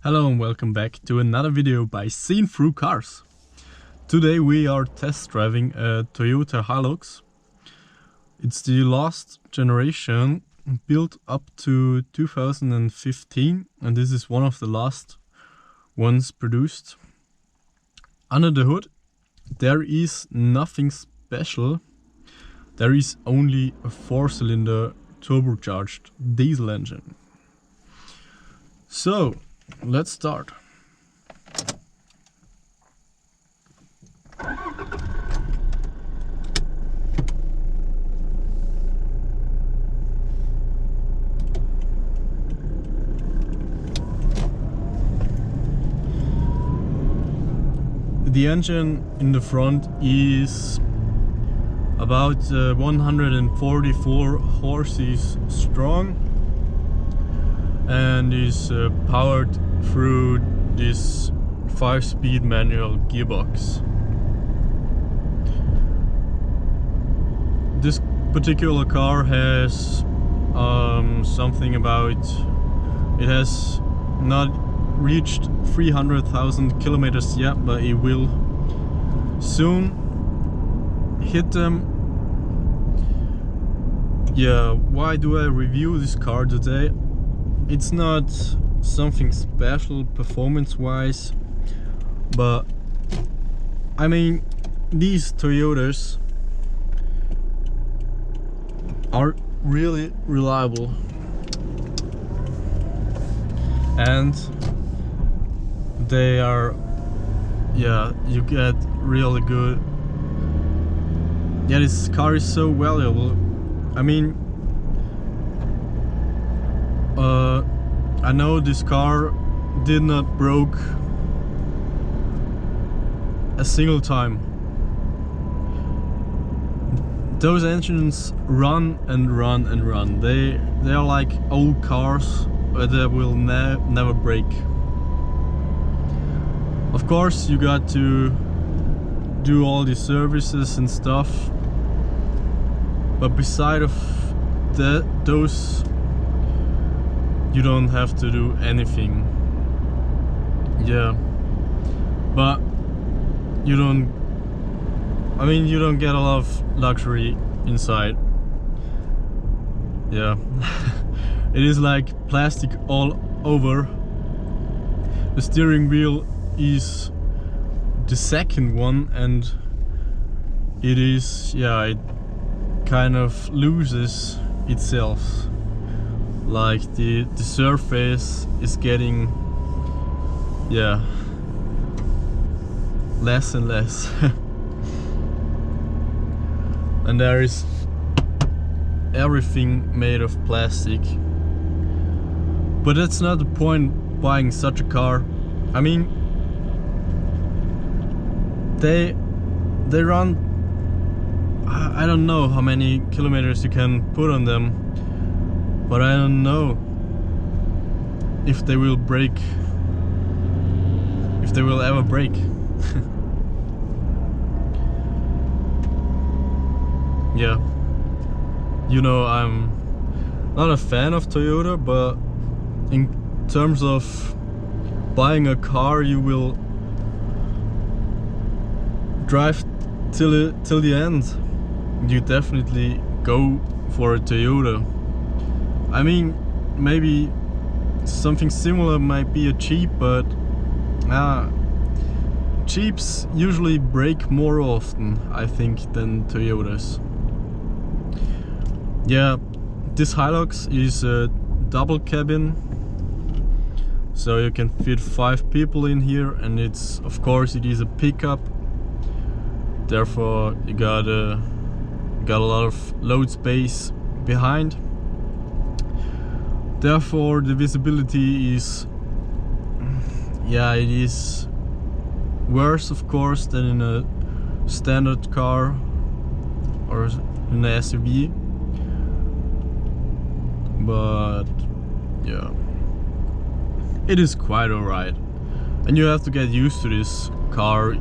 Hello and welcome back to another video by Seen Through Cars. Today we are test driving a Toyota Hilux. It's the last generation, built up to 2015, and this is one of the last ones produced. Under the hood there is nothing special. There is only a 4-cylinder turbocharged diesel engine. So let's start. The engine in the front is about 144 horses strong and is powered through this 5-speed manual gearbox. This particular car has something about, it has not reached 300,000 kilometers yet, but it will soon hit them. Yeah, why do I review this car today? It's not something special performance wise, but I mean, these Toyotas are really reliable and they are, yeah, you get really good. Yeah, this car is so valuable. I mean, I know this car did not broke a single time. Those engines run and run and run. They are like old cars, but they will never break. Of course, you got to do all the services and stuff, but beside of those, you don't have to do anything. Yeah, but you don't, I mean, you don't get a lot of luxury inside. Yeah. It is like plastic all over. The steering wheel is the second one, and it is, yeah, it kind of loses itself. Like the surface is getting, yeah, less and less. And there is everything made of plastic. But that's not the point buying such a car. I mean, they run, I don't know how many kilometers you can put on them, but I don't know if they will break, if they will ever break. Yeah, you know, I'm not a fan of Toyota, but in terms of buying a car you will drive till the end, you definitely go for a Toyota. I mean, maybe something similar might be a Jeep, but Jeeps usually break more often, I think, than Toyotas. Yeah, this Hilux is a double cabin, so you can fit 5 people in here, and it's, of course, it is a pickup. Therefore, you got a lot of load space behind. Therefore, the visibility is, yeah, it is worse, of course, than in a standard car or in an SUV. But yeah, it is quite alright, and you have to get used to this car.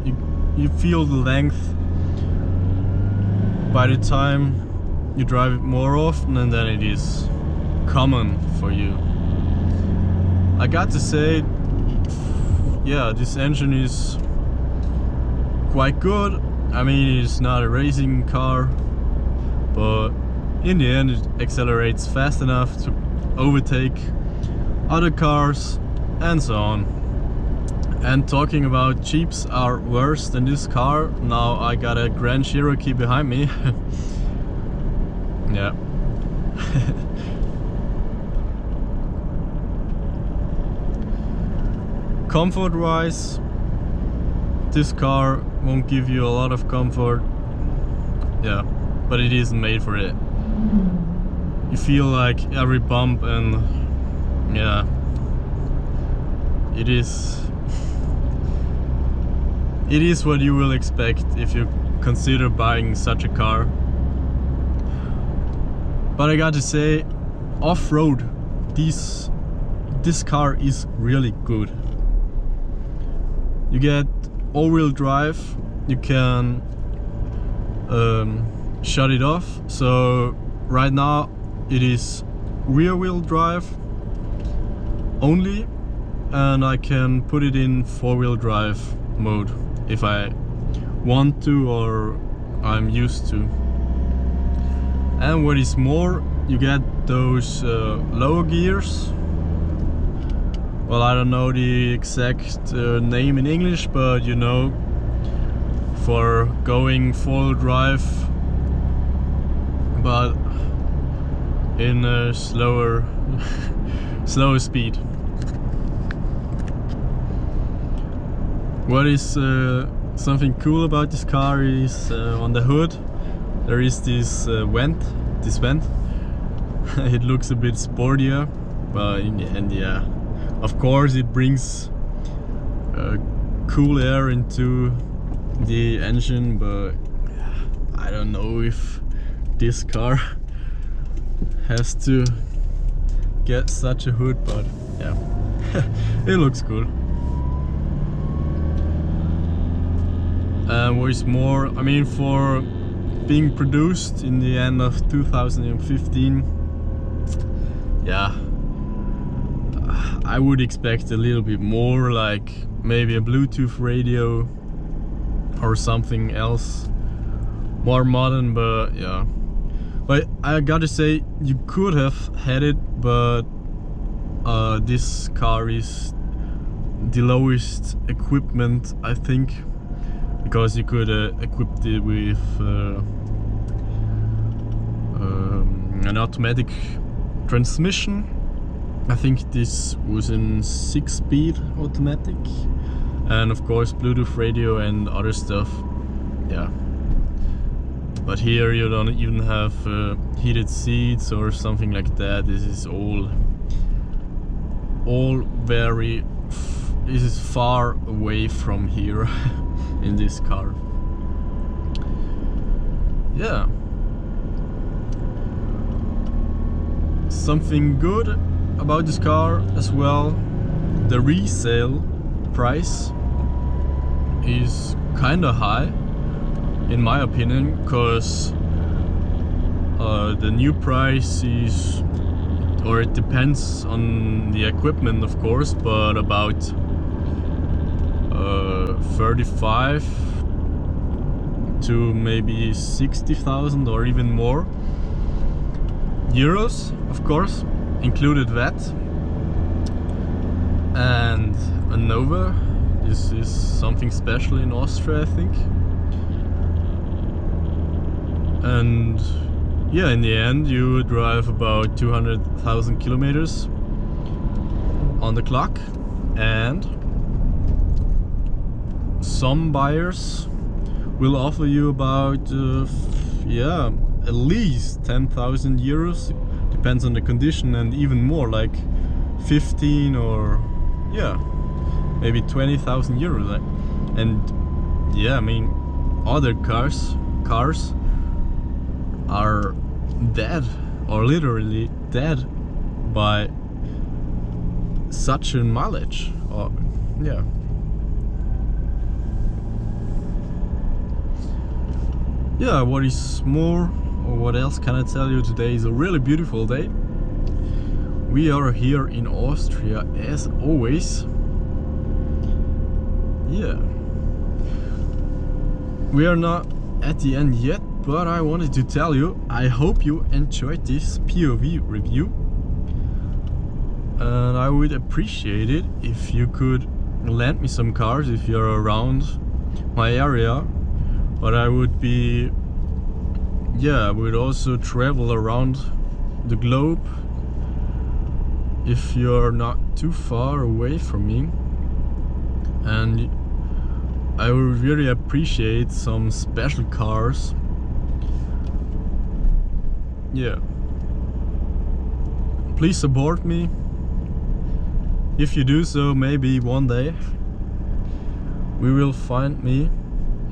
You feel the length by the time you drive it more often, and then it is common for you. I got to say, yeah, this engine is quite good. I mean, it's not a racing car, but in the end it accelerates fast enough to overtake other cars and so on. And talking about Jeeps are worse than this car, now I got a Grand Cherokee behind me. Yeah. Comfort wise, this car won't give you a lot of comfort. Yeah, but it isn't made for it. You feel like every bump, and yeah, it is what you will expect if you consider buying such a car. But I got to say, off-road, this car is really good. You get all-wheel drive, you can shut it off. So right now it is rear-wheel drive only, and I can put it in four-wheel drive mode if I want to or I'm used to. And what is more, you get those lower gears. Well, I don't know the exact name in English, but you know, for going full drive, but in a slower speed. What is something cool about this car is on the hood there is this vent. It looks a bit sportier, but in the end, yeah. Of course, it brings cool air into the engine, but I don't know if this car has to get such a hood, but yeah, it looks cool. And what is more, I mean, for being produced in the end of 2015, yeah, I would expect a little bit more, like maybe a Bluetooth radio or something else more modern. But yeah, but I gotta say, you could have had it, but this car is the lowest equipment, I think, because you could equip it with an automatic transmission. I think this was in 6-speed automatic, and of course Bluetooth radio and other stuff. Yeah, but here you don't even have heated seats or something like that. This is all very this is far away from here in this car. Yeah, something good about this car as well, the resale price is kinda high in my opinion, because the new price is, or it depends on the equipment of course, but about 35 to maybe 60,000 or even more euros, of course, included VAT. And a Nova, this is something special in Austria, I think. And yeah, in the end you drive about 200,000 kilometers on the clock, and some buyers will offer you about yeah, at least 10,000 euros, depends on the condition, and even more, like 15 or yeah, maybe 20,000 euros. And yeah, I mean, other cars are dead, or literally dead, by such a mileage. Or yeah, yeah, what is more, or what else can I tell you? Today is a really beautiful day. We are here in Austria as always, yeah, we are not at the end yet, but I wanted to tell you, I hope you enjoyed this POV review, and I would appreciate it if you could lend me some cars if you're around my area. But I would be, yeah, I would also travel around the globe if you're not too far away from me, and I would really appreciate some special cars. Yeah, please support me. If you do so, maybe one day we will find me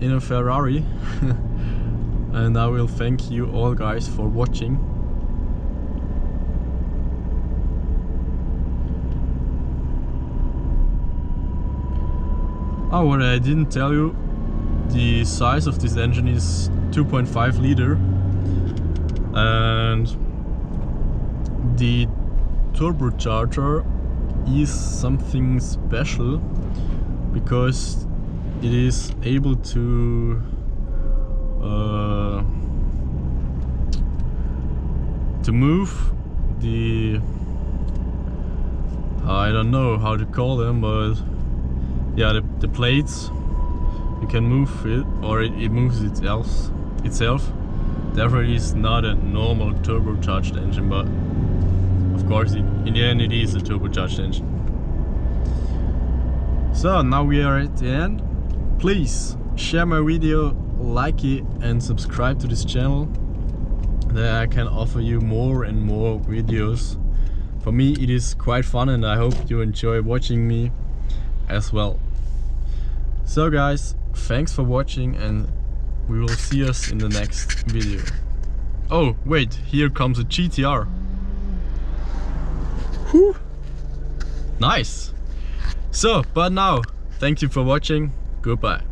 in a Ferrari. And I will thank you all guys for watching. Oh, what I didn't tell you, the size of this engine is 2.5 liter, and the turbocharger is something special because it is able to move the, I don't know how to call them, but yeah, the plates. You can move it, or it moves itself. Therefore it is not a normal turbocharged engine, but of course in the end it is a turbocharged engine. So now we are at the end. Please share my video, like it, and subscribe to this channel, that I can offer you more and more videos. For me it is quite fun, and I hope you enjoy watching me as well. So guys, thanks for watching, and we will see us in the next video. Oh wait, here comes a GTR. Whew. Nice. So, but now, thank you for watching. Goodbye.